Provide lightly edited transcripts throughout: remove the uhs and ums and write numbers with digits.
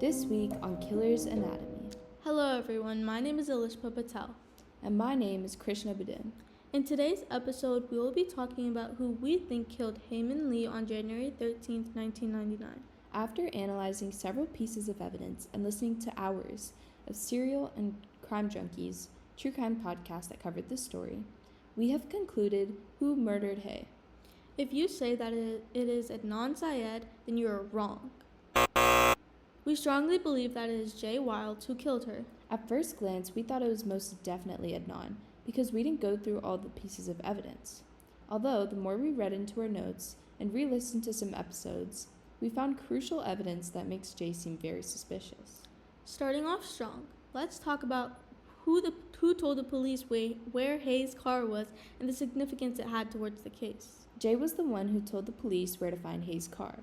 This week on Killer's Anatomy. Hello everyone, my name is Alishba Patel. And my name is Krishna Budim. In today's episode, we will be talking about who we think killed Hae-Min Lee on January 13, 1999. After analyzing several pieces of evidence and listening to hours of serial and crime junkies, true crime podcasts that covered this story, we have concluded who murdered Hae. If you say that it is Adnan Syed, then you are wrong. We strongly believe that it is Jay Wilds who killed her. At first glance, we thought it was most definitely Adnan, because we didn't go through all the pieces of evidence. Although, the more we read into our notes and re-listened to some episodes, we found crucial evidence that makes Jay seem very suspicious. Starting off strong, let's talk about who told the police where Hae's car was and the significance it had towards the case. Jay was the one who told the police where to find Hae's car.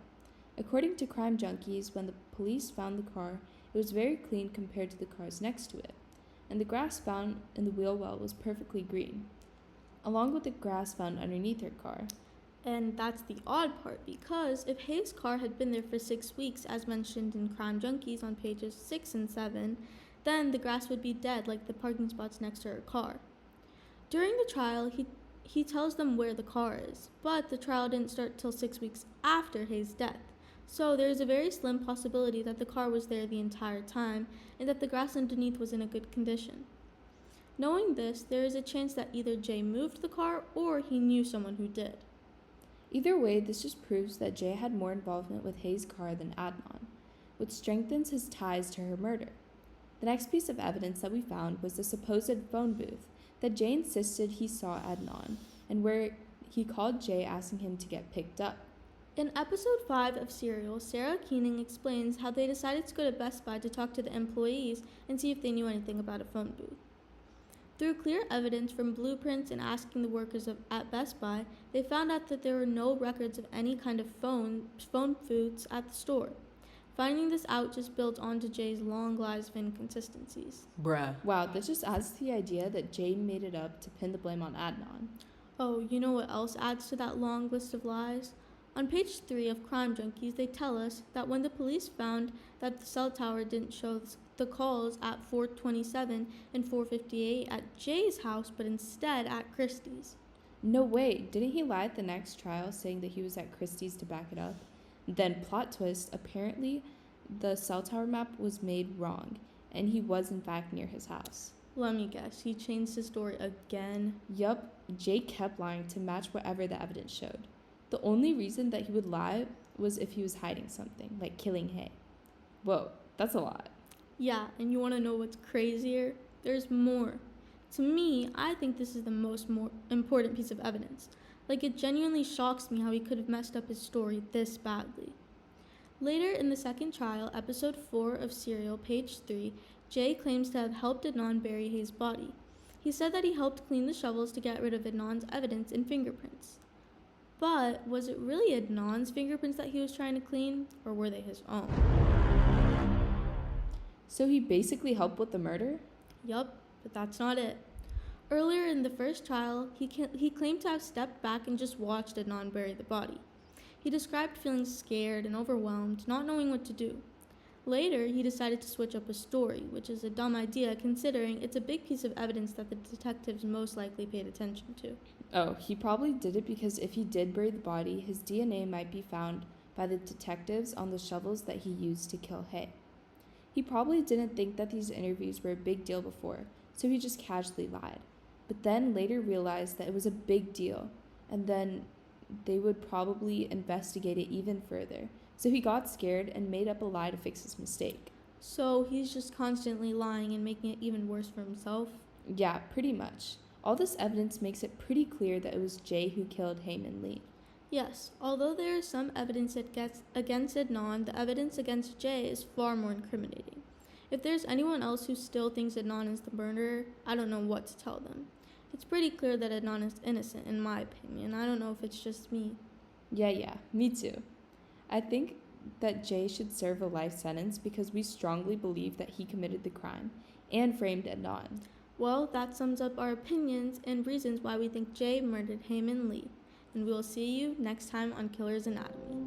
According to crime junkies, when the police found the car, it was very clean compared to the cars next to it, and the grass found in the wheel well was perfectly green, along with the grass found underneath her car. And that's the odd part, because if Hae's car had been there for 6 weeks, as mentioned in Crime Junkies on pages 6 and 7, then the grass would be dead like the parking spots next to her car. During the trial, he tells them where the car is, but the trial didn't start till 6 weeks after Hae's death. So there is a very slim possibility that the car was there the entire time and that the grass underneath was in a good condition. Knowing this, there is a chance that either Jay moved the car or he knew someone who did. Either way, this just proves that Jay had more involvement with Hae's car than Adnan, which strengthens his ties to her murder. The next piece of evidence that we found was the supposed phone booth that Jay insisted he saw Adnan, and where he called Jay asking him to get picked up. In episode 5 of Serial, Sarah Koenig explains how they decided to go to Best Buy to talk to the employees and see if they knew anything about a phone booth. Through clear evidence from blueprints and asking the workers at Best Buy, they found out that there were no records of any kind of phone booths at the store. Finding this out just built onto Jay's long lies of inconsistencies. Bruh. Wow, this just adds to the idea that Jay made it up to pin the blame on Adnan. Oh, you know what else adds to that long list of lies? On page 3 of Crime Junkies, they tell us that when the police found that the cell tower didn't show the calls at 427 and 458 at Jay's house, but instead at Christie's. No way, didn't he lie at the next trial saying that he was at Christie's to back it up? Then, plot twist, apparently the cell tower map was made wrong, and he was in fact near his house. Let me guess, he changed his story again? Yup, Jay kept lying to match whatever the evidence showed. The only reason that he would lie was if he was hiding something, like killing Hae. Whoa, that's a lot. Yeah, and you want to know what's crazier? There's more. To me, I think this is the more important piece of evidence. Like, it genuinely shocks me how he could have messed up his story this badly. Later in the second trial, episode 4 of Serial, page 3, Jay claims to have helped Adnan bury Hae's body. He said that he helped clean the shovels to get rid of Adnan's evidence and fingerprints. But was it really Adnan's fingerprints that he was trying to clean, or were they his own? So he basically helped with the murder? Yup, but that's not it. Earlier in the first trial, he claimed to have stepped back and just watched Adnan bury the body. He described feeling scared and overwhelmed, not knowing what to do. Later, he decided to switch up a story, which is a dumb idea considering it's a big piece of evidence that the detectives most likely paid attention to. Oh, he probably did it because if he did bury the body, his DNA might be found by the detectives on the shovels that he used to kill Hae. He probably didn't think that these interviews were a big deal before, so he just casually lied. But then later realized that it was a big deal, and then they would probably investigate it even further. So he got scared and made up a lie to fix his mistake. So he's just constantly lying and making it even worse for himself? Yeah, pretty much. All this evidence makes it pretty clear that it was Jay who killed Hae-Min Lee. Yes, although there is some evidence against Adnan, the evidence against Jay is far more incriminating. If there's anyone else who still thinks Adnan is the murderer, I don't know what to tell them. It's pretty clear that Adnan is innocent, in my opinion. I don't know if it's just me. Yeah, me too. I think that Jay should serve a life sentence because we strongly believe that he committed the crime and framed Adnan. Well, that sums up our opinions and reasons why we think Jay murdered Hae-Min Lee. And we will see you next time on Killer's Anatomy.